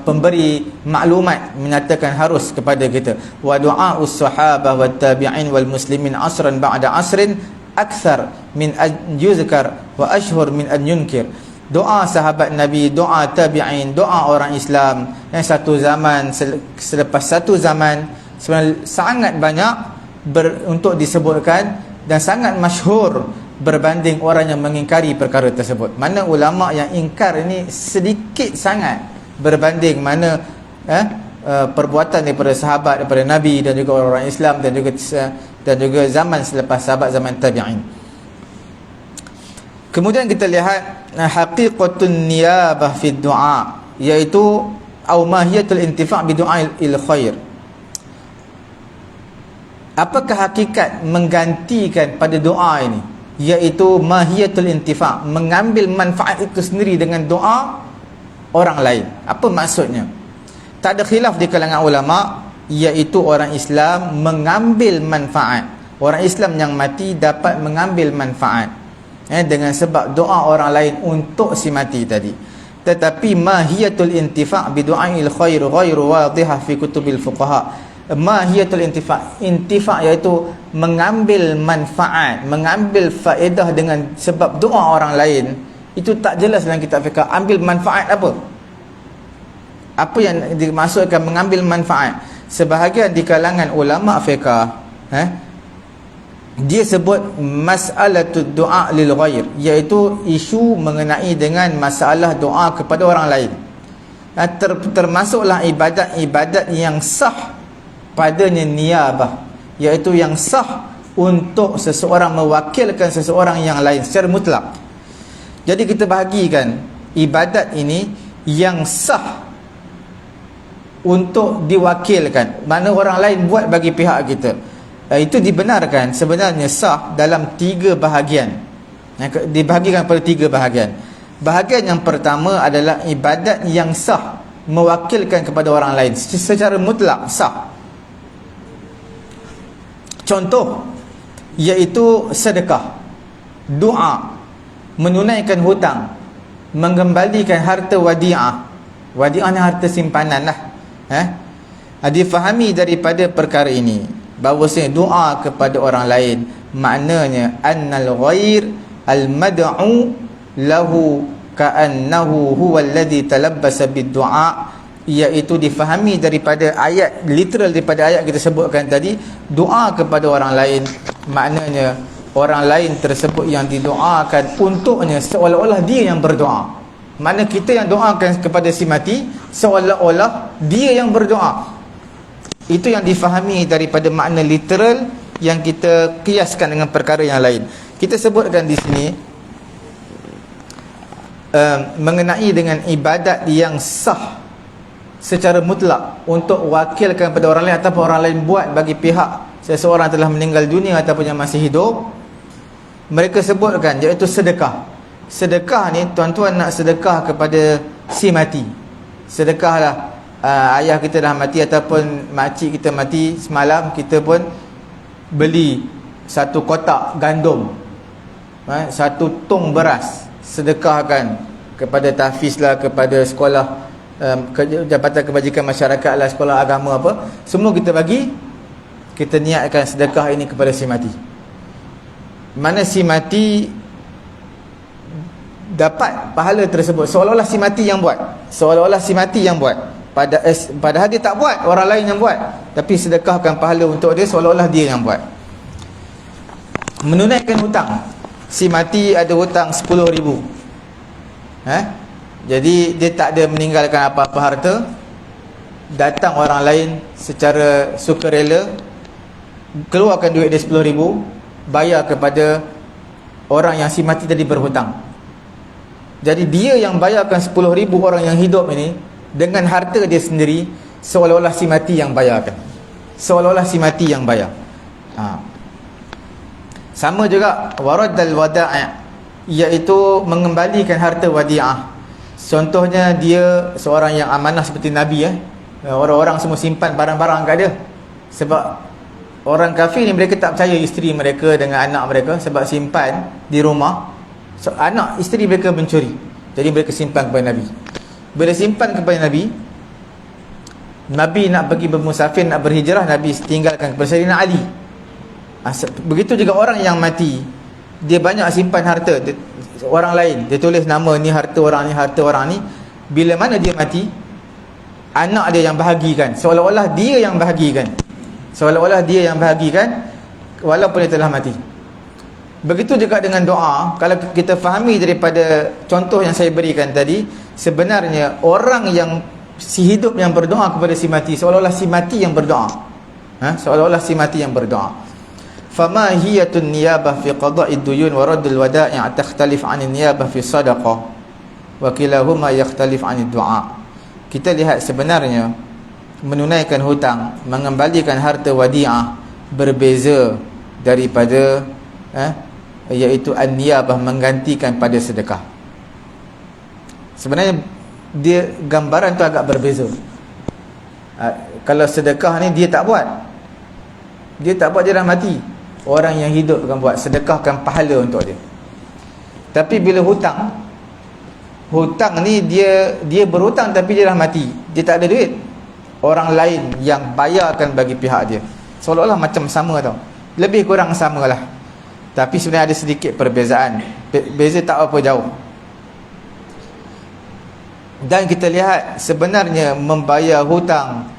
pemberi maklumat, menyatakan harus kepada kita. Wa du'aus sahabah wat tabi'in wal muslimin asran ba'da asrin akthar min an yuzkar wa ashhur min an yunkir. Doa sahabat Nabi, doa tabi'in, doa orang Islam yang satu zaman selepas satu zaman sebenarnya sangat banyak, untuk disebutkan, dan sangat masyhur berbanding orang yang mengingkari perkara tersebut. Mana ulama yang ingkar ini sedikit sangat berbanding mana perbuatan daripada sahabat, daripada Nabi dan juga orang-orang Islam dan juga zaman selepas sahabat, zaman tabi'in. Kemudian kita lihat haqiqatun niyabah fi du'a, iaitu au mahiyatul intifa' bi du'ail khair. Apakah hakikat menggantikan pada doa ini? Iaitu mahiyatul intifa', mengambil manfaat itu sendiri dengan doa orang lain. Apa maksudnya? Tak ada khilaf di kalangan ulama, iaitu orang Islam mengambil manfaat. Orang Islam yang mati dapat mengambil manfaat dengan sebab doa orang lain untuk si mati tadi. Tetapi mahiyatul intifa' bi du'ail khair ghairu wadihah fi kutubil fuqaha. Mahiyatul intifa' iaitu mengambil manfaat, mengambil faedah dengan sebab doa orang lain, itu tak jelas dalam kitab fiqh. Ambil manfaat apa yang dimaksudkan mengambil manfaat? Sebahagian di kalangan ulama fiqh dia sebut mas'alatud du'a lil ghair, iaitu isu mengenai dengan masalah doa kepada orang lain. Termasuklah ibadat-ibadat yang sah padanya niyabah, iaitu yang sah untuk seseorang mewakilkan seseorang yang lain secara mutlak. Jadi kita bahagikan ibadat ini yang sah untuk diwakilkan, mana orang lain buat bagi pihak kita, itu dibenarkan, sebenarnya sah dalam 3 bahagian. Dibahagikan pada 3 bahagian. Bahagian yang pertama adalah ibadat yang sah mewakilkan kepada orang lain secara mutlak, sah. Contoh iaitu sedekah, doa, menunaikan hutang, mengembalikan harta wadi'ah. Wadi'ah ni harta simpanan lah. Difahami daripada perkara ini bahawasanya doa kepada orang lain maknanya annal ghair al mad'u lahu ka'annahu huwa alladhi talabbasa bid du'a, iaitu difahami daripada ayat, literal daripada ayat kita sebutkan tadi, doa kepada orang lain maknanya orang lain tersebut yang didoakan untuknya seolah-olah dia yang berdoa. Mana kita yang doakan kepada si mati seolah-olah dia yang berdoa. Itu yang difahami daripada makna literal yang kita kiaskan dengan perkara yang lain. Kita sebutkan di sini mengenai dengan ibadat yang sah secara mutlak untuk wakilkan kepada orang lain ataupun orang lain buat bagi pihak seseorang telah meninggal dunia ataupun yang masih hidup. Mereka sebutkan iaitu sedekah. Sedekah ni, tuan-tuan nak sedekah kepada si mati, sedekahlah. Ayah kita dah mati ataupun makcik kita mati semalam, kita pun beli 1 kotak gandum, 1 tong beras, sedekahkan kepada tahfiz lah, kepada sekolah, Jabatan Kebajikan Masyarakat lah, sekolah agama apa, semua kita bagi. Kita niatkan sedekah ini kepada si mati. Mana si mati dapat pahala tersebut seolah-olah si mati yang buat, seolah-olah si mati yang buat, padahal dia tak buat, orang lain yang buat, tapi sedekahkan pahala untuk dia seolah-olah dia yang buat. Menunaikan hutang, si mati ada hutang 10,000, jadi dia tak ada meninggalkan apa-apa harta. Datang orang lain secara sukarela, keluarkan duit dia 10,000, bayar kepada orang yang si mati tadi berhutang. Jadi dia yang bayarkan 10,000 orang yang hidup ini dengan harta dia sendiri, seolah-olah si mati yang bayarkan, seolah-olah si mati yang bayar. Sama juga waraddal wada'i, iaitu mengembalikan harta wadi'ah. Contohnya dia seorang yang amanah seperti Nabi, orang-orang semua simpan barang-barang kat dia. Sebab orang kafir ni, mereka tak percaya isteri mereka dengan anak mereka sebab simpan di rumah. So, anak isteri mereka mencuri, jadi mereka simpan kepada Nabi. Bila simpan kepada Nabi, Nabi nak pergi bermusafir, nak berhijrah, Nabi tinggalkan kepada Sayyidina Ali. Begitu juga orang yang mati, dia banyak simpan harta orang lain, dia tulis nama ni harta orang ni, harta orang ni. Bila mana dia mati, anak dia yang bahagikan, seolah-olah dia yang bahagikan, seolah-olah dia yang bahagikan. walaupun dia telah mati. Begitu juga dengan doa. Kalau kita fahami daripada contoh yang saya berikan tadi, sebenarnya orang yang si hidup yang berdoa kepada si mati, seolah-olah si mati yang berdoa. Seolah-olah si mati yang berdoa. Fama hiyatun niyabah fi qada'id duyun wa raddul wada'i' takhtalif 'anil niyabah fi sadaqah wa kilahuma yakhtalif 'anid du'a. Kita lihat sebenarnya menunaikan hutang, mengembalikan harta wadi'ah berbeza daripada iaitu an-niyabah, menggantikan pada sedekah. Sebenarnya dia gambaran tu agak berbeza. Kalau sedekah ni dia tak buat, dia dah mati. Orang yang hidup akan buat, sedekahkan pahala untuk dia. Tapi bila hutang ni dia berhutang tapi dia dah mati, dia tak ada duit. Orang lain yang bayarkan bagi pihak dia. Seolah-olah macam sama tau, lebih kurang sama lah. Tapi sebenarnya ada sedikit perbezaan. Beza tak apa jauh. Dan kita lihat sebenarnya membayar hutang,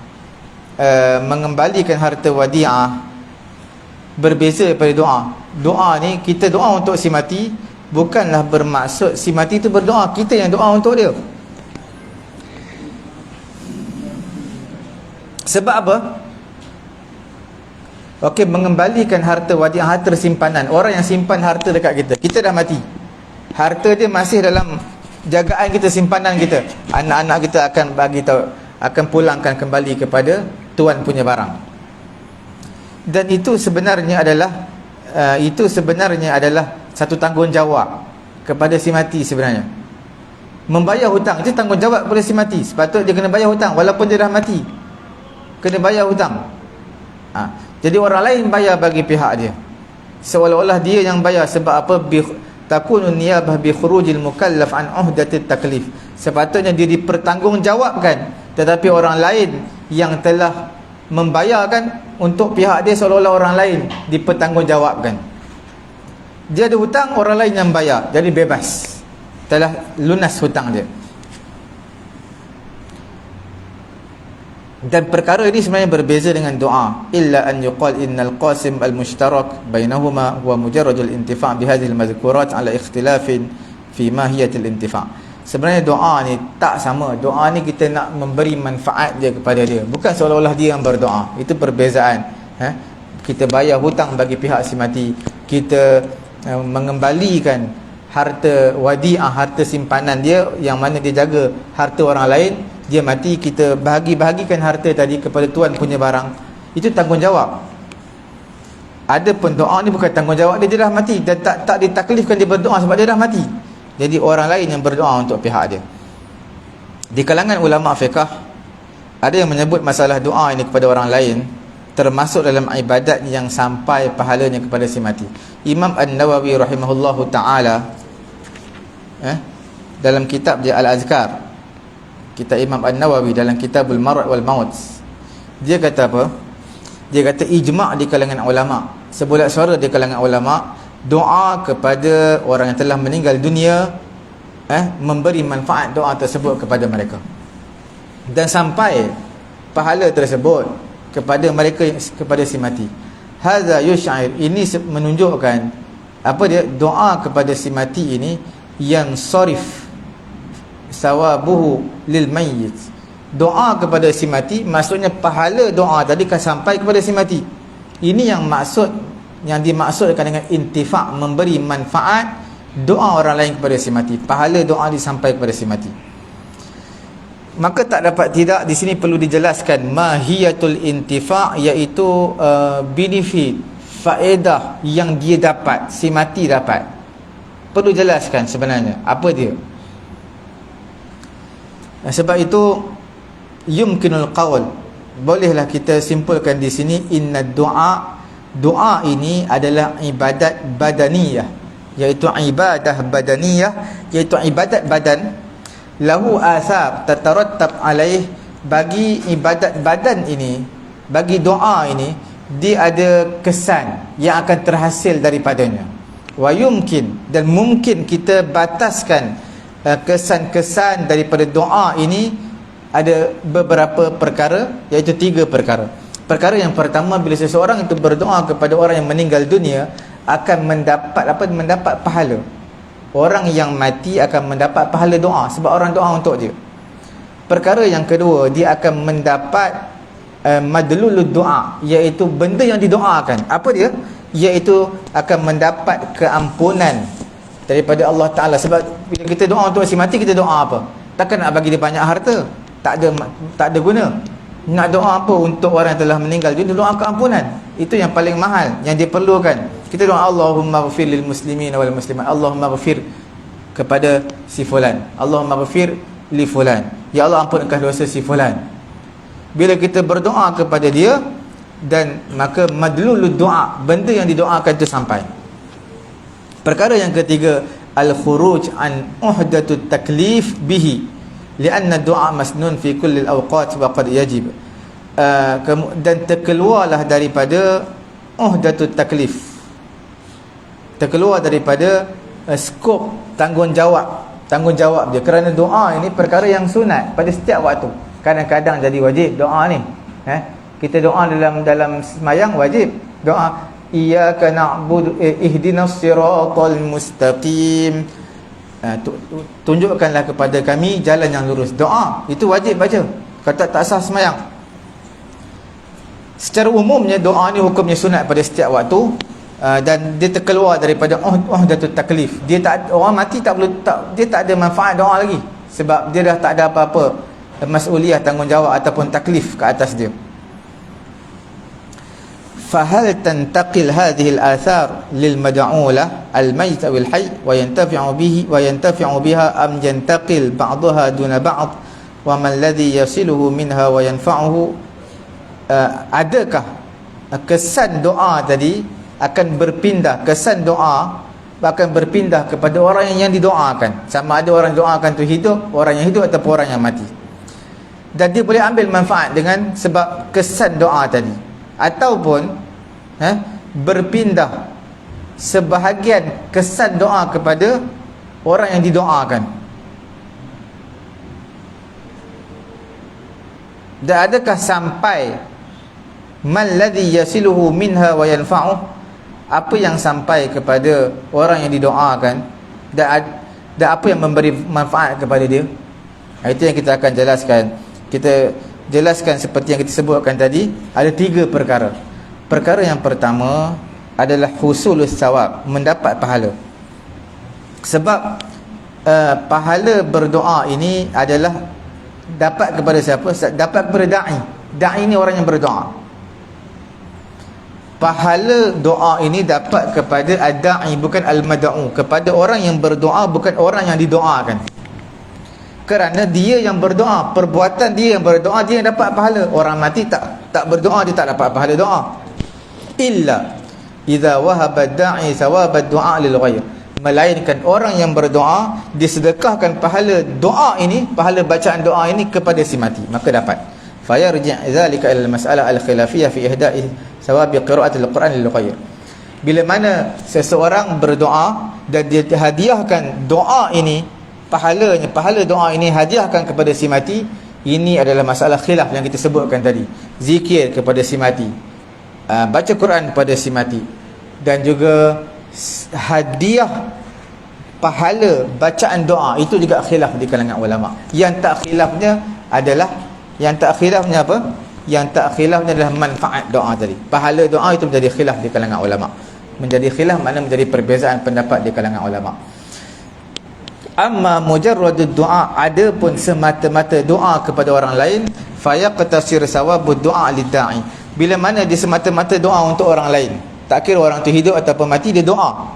mengembalikan harta wadi'ah berbeza daripada doa. Doa ni kita doa untuk si mati, bukanlah bermaksud si mati tu berdoa, kita yang doa untuk dia. Sebab apa? Okey, mengembalikan harta wadi'ah, harta simpanan. Orang yang simpan harta dekat kita, kita dah mati, harta dia masih dalam jagaan kita, simpanan kita. Anak-anak kita akan bagi tahu, akan pulangkan kembali kepada tuan punya barang. Dan itu sebenarnya adalah satu tanggungjawab kepada si mati sebenarnya. Membayar hutang itu tanggungjawab kepada si mati. Sepatutnya dia kena bayar hutang walaupun dia dah mati. Kena bayar hutang. Jadi orang lain bayar bagi pihak dia, seolah-olah dia yang bayar. Sebab apa? Takunu niyabah bi khurujil mukallaf an uhdatit taklif. Sepatutnya dia dipertanggungjawabkan, tetapi orang lain yang telah membayarkan untuk pihak dia, seolah-olah orang lain dipertanggungjawabkan. Dia ada hutang, orang lain yang bayar, jadi bebas, telah lunas hutang dia. Dan perkara ini sebenarnya berbeza dengan doa. Illa an yuqal innal qasim al-mushtarak bainahuma huwa mujarradul intifa' bihadhihi al-madhkurat ala ikhtilafin fi mahiyatil intifa'. Sebenarnya doa ni tak sama. Doa ni kita nak memberi manfaat dia kepada dia, bukan seolah-olah dia yang berdoa. Itu perbezaan. Kita bayar hutang bagi pihak si mati, kita mengembalikan harta wadi'ah, harta simpanan dia yang mana dia jaga harta orang lain. Dia mati, kita bahagikan harta tadi kepada tuan punya barang. Itu tanggungjawab. Adapun doa ni bukan tanggungjawab dia, dia dah mati dan tak ditaklifkan dia berdoa sebab dia dah mati. Jadi orang lain yang berdoa untuk pihak dia. Di kalangan ulama fiqh ada yang menyebut masalah doa ini kepada orang lain termasuk dalam ibadat yang sampai pahalanya kepada si mati. Imam An-Nawawi rahimahullahu ta'ala dalam kitab dia Al-Azkar, kitab Imam An-Nawawi dalam Kitabul Marad wal Maut, dia kata apa? Dia kata ijma' di kalangan ulama, sebulat suara di kalangan ulama, doa kepada orang yang telah meninggal dunia memberi manfaat doa tersebut kepada mereka, dan sampai pahala tersebut kepada mereka, kepada si mati. Hadza yush'ir, ini menunjukkan apa dia? Doa kepada si mati ini yang sarif sawabuhu lil mayyit. Doa kepada si mati maksudnya pahala doa tadi kan sampai kepada si mati. Ini yang dimaksudkan dengan intifa', memberi manfaat doa orang lain kepada si mati. Pahala doa disampai kepada si mati. Maka tak dapat tidak di sini perlu dijelaskan mahiyatul intifa', iaitu benefit, faedah yang dia dapat, si mati dapat. Perlu jelaskan sebenarnya apa dia. Sebab itu yumkinul qaul, bolehlah kita simpulkan di sini inna doa ini adalah ibadat badaniyah, iaitu ibadah badaniyah, iaitu ibadat badan. Lahu athar tatarattab alaih, bagi ibadat badan ini, bagi doa ini, dia ada kesan yang akan terhasil daripadanya. Wa yumkin, dan mungkin kita bataskan kesan-kesan daripada doa ini ada beberapa perkara, iaitu 3 perkara. Perkara yang pertama, bila seseorang itu berdoa kepada orang yang meninggal dunia, akan mendapat apa? Mendapat pahala. Orang yang mati akan mendapat pahala doa sebab orang doa untuk dia. Perkara yang kedua, dia akan mendapat madlulud doa, iaitu benda yang didoakan. Apa dia? Iaitu akan mendapat keampunan daripada Allah Ta'ala. Sebab bila kita doa untuk si mati, kita doa apa? Takkan nak bagi dia banyak harta, tak ada guna. Nak doa apa untuk orang yang telah meninggal? Dia doa keampunan. Itu yang paling mahal, yang diperlukan. Kita doa Allahumma ghafir lil muslimin wal muslimat, Allahumma ghafir kepada si fulan, Allahumma ghafir li fulan, ya Allah ampunkan dosa si fulan. Bila kita berdoa kepada dia, dan maka madlulud doa, benda yang didoakan itu sampai. Perkara yang ketiga, al-khuruj an uhdatut taklif bihi, lianna doa masnun fi kulli al-awqat wa qad yajib. Dan terkeluarlah daripada uhdatut taklif, terkeluar daripada skop tanggungjawab dia, kerana doa ini perkara yang sunat pada setiap waktu. Kadang-kadang jadi wajib doa ni. Kita doa dalam sembahyang wajib doa, iyyaka na'budu ihdinas siratal mustaqim, tunjukkanlah kepada kami jalan yang lurus. Doa itu wajib baca, kata tak sah sembahyang. Secara umumnya doa ni hukumnya sunat pada setiap waktu, dan dia terkeluar daripada uhdatut taklif. Dia tak, orang mati dia tak ada manfaat doa lagi, sebab dia dah tak ada apa-apa mas'uliyah, tanggungjawab ataupun taklif ke atas dia. Fahal tantaqil hadhihi al-athar lil mad'ulah al-mayt aw al-hayy wa yantafi'u biha am yantaqil ba'daha duna ba'd wa man alladhi yasiluhu minha wa yanfa'uhu? Adakah kesan doa tadi akan berpindah, kesan doa akan berpindah kepada orang yang didoakan, sama ada orang doakan tu hidup, orang yang hidup ataupun orang yang mati, dan dia boleh ambil manfaat dengan sebab kesan doa tadi, ataupun berpindah sebahagian kesan doa kepada orang yang didoakan. Dan adakah sampai man ladzi yasiluhu minha wa yanfa'uh, apa yang sampai kepada orang yang didoakan, dan apa yang memberi manfaat kepada dia. Itu yang kita akan jelaskan. Kita jelaskan seperti yang kita sebutkan tadi, ada 3 perkara. Perkara yang pertama adalah husulus sawab, mendapat pahala. Sebab pahala berdoa ini adalah dapat kepada siapa? Dapat kepada da'i. Da'i ini orang yang berdoa. Pahala doa ini dapat kepada ad-da'i, bukan al-mad'u, kepada orang yang berdoa, bukan orang yang didoakan. Kerana dia yang berdoa, perbuatan dia yang berdoa, dia yang dapat pahala. Orang mati tak berdoa, dia tak dapat pahala doa. Illa idza wahaba ad-da'i thawab ad-du'a lil ghair, melainkan orang yang berdoa disedekahkan pahala doa ini, pahala bacaan doa ini kepada si mati, maka dapat. Fayarji' dzalika ila al-mas'alah al-khilafiyah fi ihda'i sawabi qira'atil Quran lil ghair. Bila mana seseorang berdoa dan dia hadiahkan doa ini, pahala doa ini hadiahkan kepada si mati, ini adalah masalah khilaf yang kita sebutkan tadi. Zikir kepada si mati, baca Quran kepada si mati, dan juga hadiah pahala bacaan doa, itu juga khilaf di kalangan ulama. Yang tak khilafnya apa? Yang tak khilafnya adalah manfaat doa tadi. Pahala doa itu menjadi khilaf di kalangan ulama. Menjadi khilaf makna menjadi perbezaan pendapat di kalangan ulama. Amma mujarradud doa, ada pun semata-mata doa kepada orang lain, fayaqtasir sawabud doa lid-da'i. Bila mana dia semata-mata doa untuk orang lain, tak kira orang tu hidup ataupun mati, dia doa.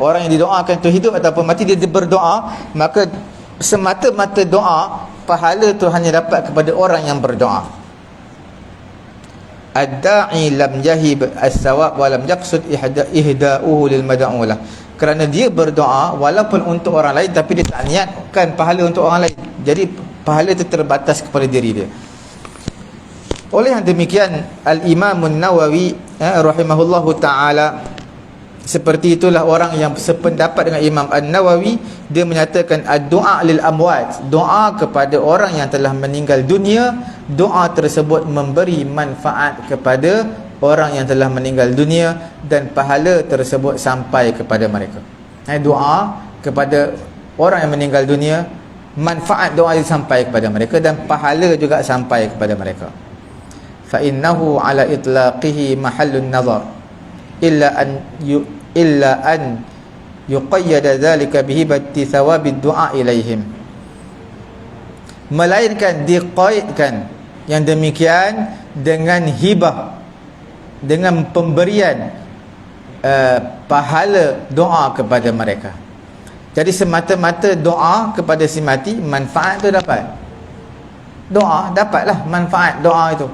Orang yang didoakan tu hidup ataupun mati, dia berdoa, maka semata-mata doa, pahala tu hanya dapat kepada orang yang berdoa. Ad-da'i lam yahib as-sawab wa lam yaqsud ihda'uhu lil mad'ulah. Kerana dia berdoa walaupun untuk orang lain, tapi dia tak niatkan pahala untuk orang lain, jadi pahala itu terbatas kepada diri dia. Oleh yang demikian, Al-Imam An-Nawawi rahimahullahu ta'ala Seperti itulah orang yang sependapat dengan Imam An-Nawawi. Dia menyatakan ad-du'a lil amwat, doa kepada orang yang telah meninggal dunia, doa tersebut memberi manfaat kepada orang yang telah meninggal dunia dan pahala tersebut sampai kepada mereka. Doa kepada orang yang meninggal dunia, manfaat doa itu sampai kepada mereka dan pahala juga sampai kepada mereka. Fa innahu ala itlaqihi mahallun nazar illa an yuqayyada dhalika bihibati thawabid du'a ilaihim, melainkan diqaidkan yang demikian dengan hibah, dengan pemberian pahala doa kepada mereka. Jadi semata-mata doa kepada si mati, manfaat tu dapat, doa dapatlah manfaat doa itu.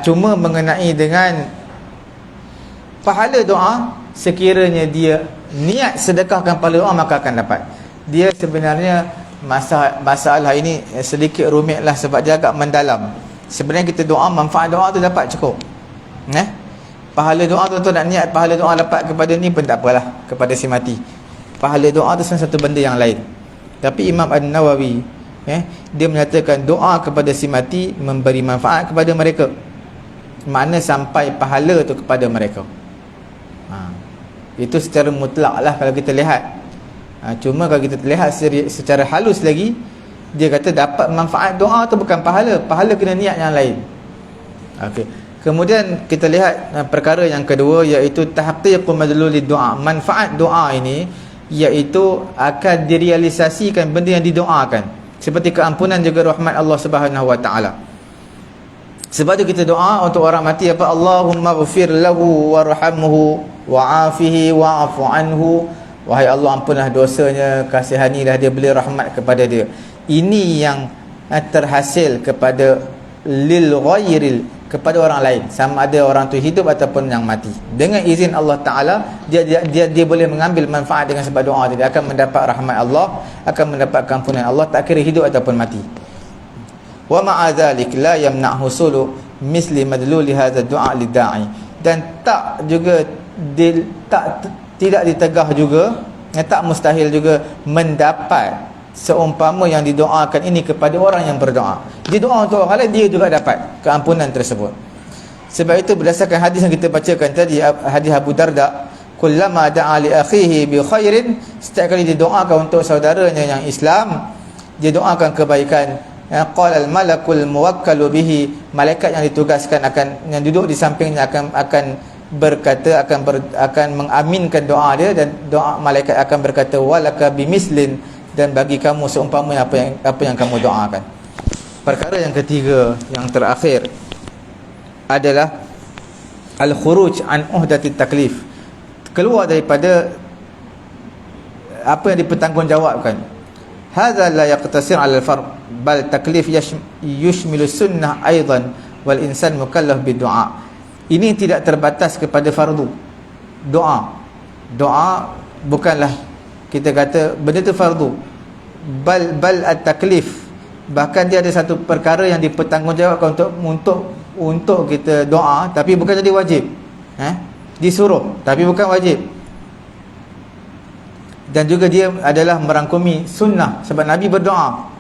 Cuma mengenai dengan pahala doa, sekiranya dia niat sedekahkan pahala doa, maka akan dapat. Dia sebenarnya masalah ini sedikit rumit lah, sebab dia agak mendalam. Sebenarnya kita doa, manfaat doa tu dapat cukup. Pahala doa tu nak niat pahala doa dapat kepada ni pun tak apalah, kepada si mati. Pahala doa tu sebenarnya satu benda yang lain. Tapi Imam An-Nawawi dia menyatakan doa kepada si mati memberi manfaat kepada mereka, makna sampai pahala tu kepada mereka. Itu secara mutlak lah kalau kita lihat. Cuma kalau kita lihat secara halus lagi, dia kata dapat manfaat doa tu bukan pahala. Pahala kena niat yang lain. Okey. Kemudian kita lihat perkara yang kedua, iaitu tahqiqu madlulid doa. Manfaat doa ini iaitu akan direalisasikan benda yang didoakan, seperti keampunan juga rahmat Allah Subhanahu Wa Taala. Sebab tu kita doa untuk orang mati apa? Allahumma ghfir lahu warhamhu wa'afihi wa'afu anhu. Wahai Allah, ampunlah dosanya, kasihanilah dia, beri rahmat kepada dia. Ini yang terhasil kepada lil ghairil, kepada orang lain, sama ada orang tu hidup ataupun yang mati. Dengan izin Allah Ta'ala, dia boleh mengambil manfaat dengan sebab doa. Dia akan mendapat rahmat Allah, akan mendapat ampunan Allah, tak kira hidup ataupun mati. Wa ma'a dhalik la yamna' husulu misli madluli hadha du'a lidda'i. Dan tak juga tidak ditegah juga, tak mustahil juga mendapat seumpama yang didoakan ini kepada orang yang berdoa. Dia doa untuk orang lain, dia juga dapat keampunan tersebut. Sebab itu berdasarkan hadis yang kita bacakan tadi, hadis Abu Darda, kullama da'a li akhihi bi khairin, setiap kali dia doakan untuk saudaranya yang Islam, dia doakan kebaikan, qala al malakul muwakkalu bihi, malaikat yang ditugaskan yang duduk di sampingnya akan berkata, akan mengaminkan doa dia, dan doa malaikat akan berkata walaka bimislin, dan bagi kamu seumpama apa yang kamu doakan. Perkara yang ketiga, yang terakhir adalah al-khuruj an uhdatit taklif, keluar daripada apa yang dipertanggungjawabkan. Hadza la yaqtasir 'ala al-fard bal taklif yushmilu sunnah aidan wal insan mukallaf bidu'a. Ini tidak terbatas kepada fardu. Doa bukanlah kita kata benda tu fardu, bal at-taklif, bahkan dia ada satu perkara yang dipertanggungjawabkan untuk kita doa, tapi bukan jadi wajib. Disuruh tapi bukan wajib. Dan juga dia adalah merangkumi sunnah, sebab Nabi berdoa.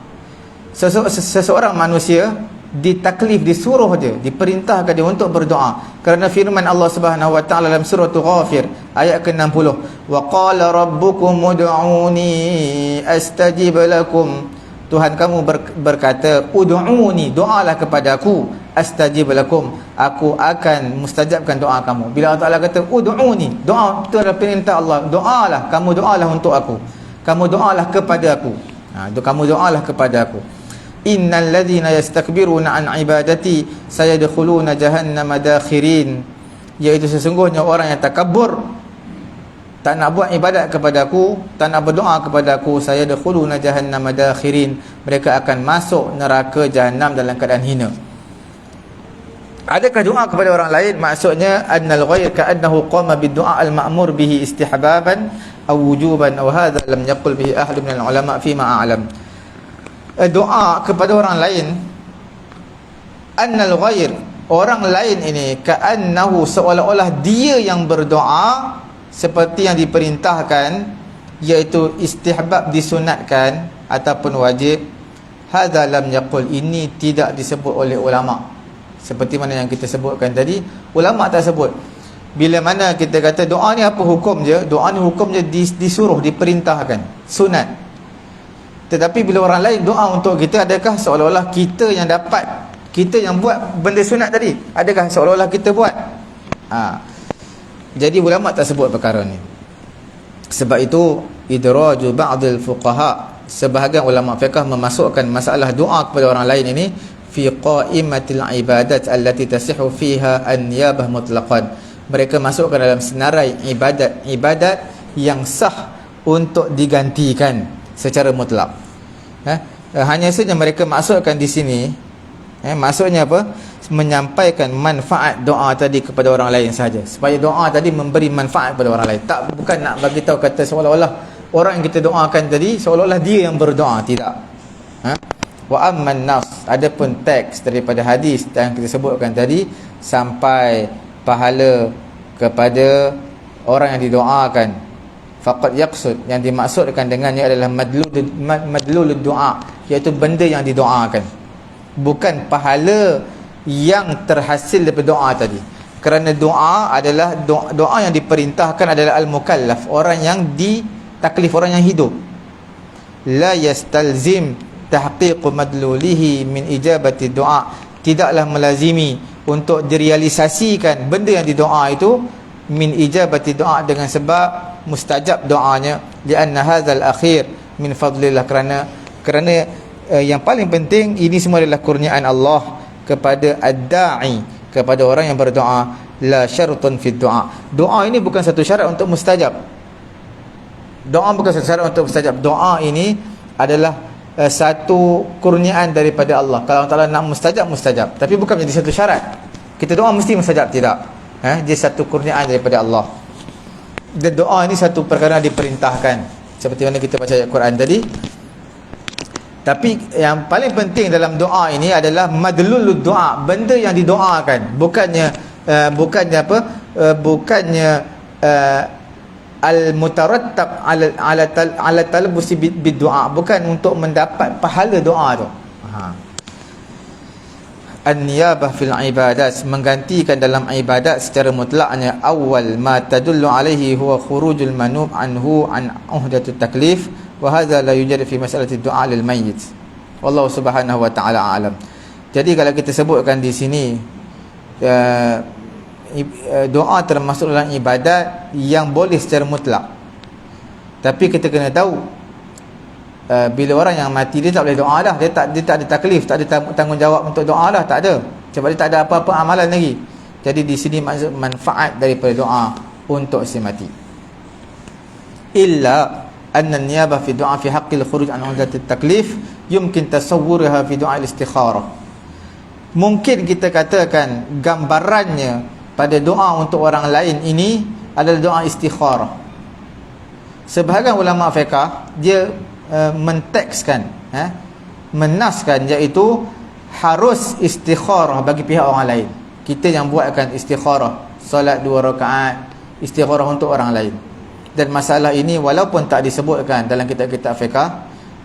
Seseorang manusia ditaklif, disuruh dia, diperintahkan dia untuk berdoa, kerana firman Allah Subhanahu Wa Taala dalam surah Ghafir ayat ke-60, wa qala rabbukum ud'uni astajib lakum, Tuhan kamu berkata ud'uni, doalah kepadaku, astajib lakum, aku akan mustajabkan doa kamu. Bila Allah Taala kata ud'uni, doa itu adalah perintah Allah, doalah, kamu doalah untuk aku, kamu doalah kepada aku. Kamu doalah kepada aku. Innal ladzina yastakbiruna an ibadati sayadkhuluna jahannama dakhirin, iaitu sesungguhnya orang yang takabur, tak nak buat ibadat kepadaku, tak nak berdoa kepadaku, sayadkhuluna jahannama dakhirin, mereka akan masuk neraka jahanam dalam keadaan hina. Adakah doa kepada orang lain maksudnya annal ghair ka'annahu qama bid-du'a al-ma'mur bihi istihbaban aw wujuban aw hadha lam yaqul bihi ahad min al-ulama fi ma a'lam. Doa kepada orang lain, annal ghair, orang lain ini ka'annahu, seolah-olah dia yang berdoa seperti yang diperintahkan, iaitu istihbab, disunatkan ataupun wajib. Hadza lam yaqul, ini tidak disebut oleh ulama. Seperti mana yang kita sebutkan tadi, ulama tak sebut. Bila mana kita kata doa ni apa hukum je, doa ni hukum je disuruh, diperintahkan, sunat. Tetapi bila orang lain doa untuk kita, adakah seolah-olah kita yang dapat, kita yang buat benda sunat tadi? Adakah seolah-olah kita buat? Jadi ulama tak sebut perkara ni. Sebab itu idraju ba'dil fuqaha, sebahagian ulama fiqh memasukkan masalah doa kepada orang lain ini fi qaimatil ibadat allati tasihhu fiha an-niyabah mutlaqan. Mereka masukkan dalam senarai ibadat yang sah untuk digantikan secara mutlak. Hanya saja mereka masukkan di sini, maksudnya apa? Menyampaikan manfaat doa tadi kepada orang lain saja, supaya doa tadi memberi manfaat kepada orang lain. Tak, bukan nak bagi tahu kata seolah-olah orang yang kita doakan tadi seolah-olah dia yang berdoa, tidak. Wa amman nas, adapun teks daripada hadis yang kita sebutkan tadi, sampai pahala kepada orang yang didoakan, faqad yaqsud, yang dimaksudkan dengannya adalah madlul doa, iaitu benda yang didoakan, bukan pahala yang terhasil daripada doa tadi. Kerana doa adalah doa yang diperintahkan adalah al-mukallaf, orang yang ditaklif, orang yang hidup. La yastalzim tahqiq madlulihi min ijabati doa, tidaklah melazimi untuk direalisasikan benda yang didoa itu min ijabati doa, dengan sebab mustajab doanya, lianna hadzal akhir min fadlillah, kerana yang paling penting ini semua adalah kurniaan Allah kepada ad-da'i, kepada orang yang berdoa. La syartun fi doa, doa ini bukan satu syarat untuk mustajab. Doa bukan satu syarat untuk mustajab. Doa ini adalah satu kurniaan daripada Allah. Kalau Allah Ta'ala nak mustajab, tapi bukan menjadi satu syarat. Kita doa mesti mustajab, tidak. Dia satu kurniaan daripada Allah. Dan doa ini satu perkara diperintahkan, seperti mana kita baca ayat Quran tadi. Tapi yang paling penting dalam doa ini adalah madlulud doa, benda yang didoakan, bukannya al-mutarattab ala talabbusi bid doa, bukan untuk mendapat pahala doa tu. An-niyabah fil ibadat, menggantikan dalam ibadat secara mutlaknya. Awal ma tadullu alaihi huwa khurujul manub anhu an uhdatut taklif, wa hadha la yujad fi mas'alati du'a lil mayyit. Wallahu subhanahu wa ta'ala a'lam. Jadi kalau kita sebutkan di sini doa termasuk dalam ibadat yang boleh secara mutlak. Tapi kita kena tahu, bila orang yang mati, dia tak boleh doa dah, dia tak ada taklif, tak ada tanggungjawab untuk doa dah, tak ada, sebab dia tak ada apa-apa amalan lagi. Jadi di sini maksud manfaat daripada doa untuk si mati. Illa anna niyabah fi du'a fi haqqil khuruj an udat taklif yumkin tasawwurha fi du'a al-istikharah. Mungkin kita katakan gambarannya pada doa untuk orang lain ini adalah doa istikharah. Sebahagian ulama fiqh dia mentekskan, menaskan, iaitu harus istikharah bagi pihak orang lain. Kita yang buatkan istikharah, solat 2 rakaat istikharah untuk orang lain. Dan masalah ini walaupun tak disebutkan dalam kitab-kitab fiqh,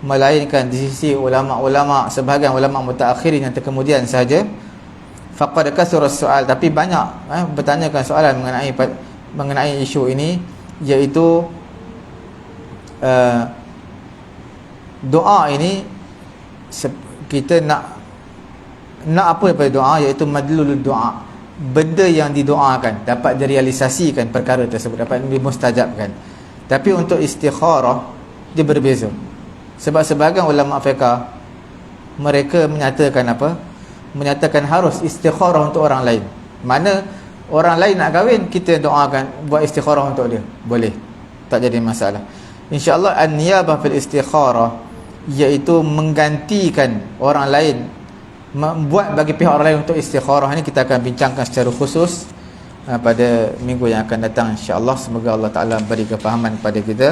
melainkan di sisi ulama-ulama, sebahagian ulama mutaakhirin yang terkemudian saja, faqad kasura soal, tapi banyak bertanyakan soalan mengenai isu ini, iaitu doa ini kita nak apa daripada doa, iaitu madlul doa, benda yang didoakan dapat direalisasikan, perkara tersebut dapat dimustajabkan. Tapi untuk istikharah dia berbeza, sebab sebahagian ulama fiqh mereka menyatakan harus istikharah untuk orang lain. Mana orang lain nak kahwin, kita doakan, buat istikharah untuk dia, boleh, tak jadi masalah. InsyaAllah an-niyabah fil istikharah, iaitu menggantikan orang lain, membuat bagi pihak orang lain untuk istikharah, ini kita akan bincangkan secara khusus pada minggu yang akan datang, insyaAllah. Semoga Allah Ta'ala beri kefahaman kepada kita.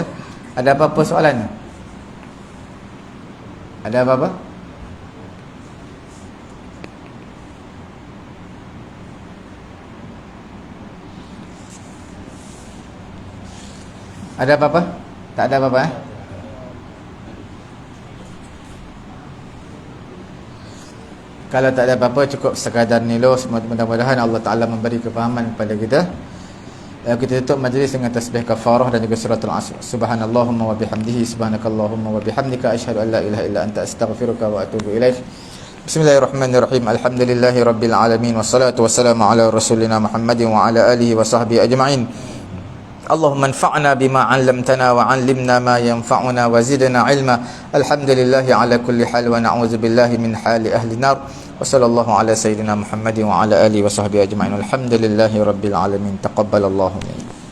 Ada apa-apa soalan? Ada apa-apa? Ada apa-apa? Tak ada apa-apa Kalau tak ada apa-apa, cukup sekadar ni lo. Mudah-mudahan Allah Ta'ala memberi kefahaman kepada kita. Kita tutup majlis dengan tasbih kafarah dan juga suratul asr. Subhanallahumma wa bihamdihi, subhanakallahumma wa bihamdika, asyhadu an la ilaha illa anta, astaghfiruka wa atubu ilaik. Bismillahirrahmanirrahim. Alhamdulillahi rabbil alamin, wassalatu wassalamu ala rasulina Muhammadin wa ala alihi wa sahbihi ajma'in. Allahumma anfa'na bima 'allamtana wa 'allimna ma yanfa'una wa zidna 'ilma. Alhamdulillahi ala kulli hal wa na'udzu billahi min hali ahli nar. Wa sallallahu ala sayyidina Muhammadin wa ala alihi wa sahbihi ajma'in. Alhamdulillahi rabbil alamin. Taqabbalallahu minna.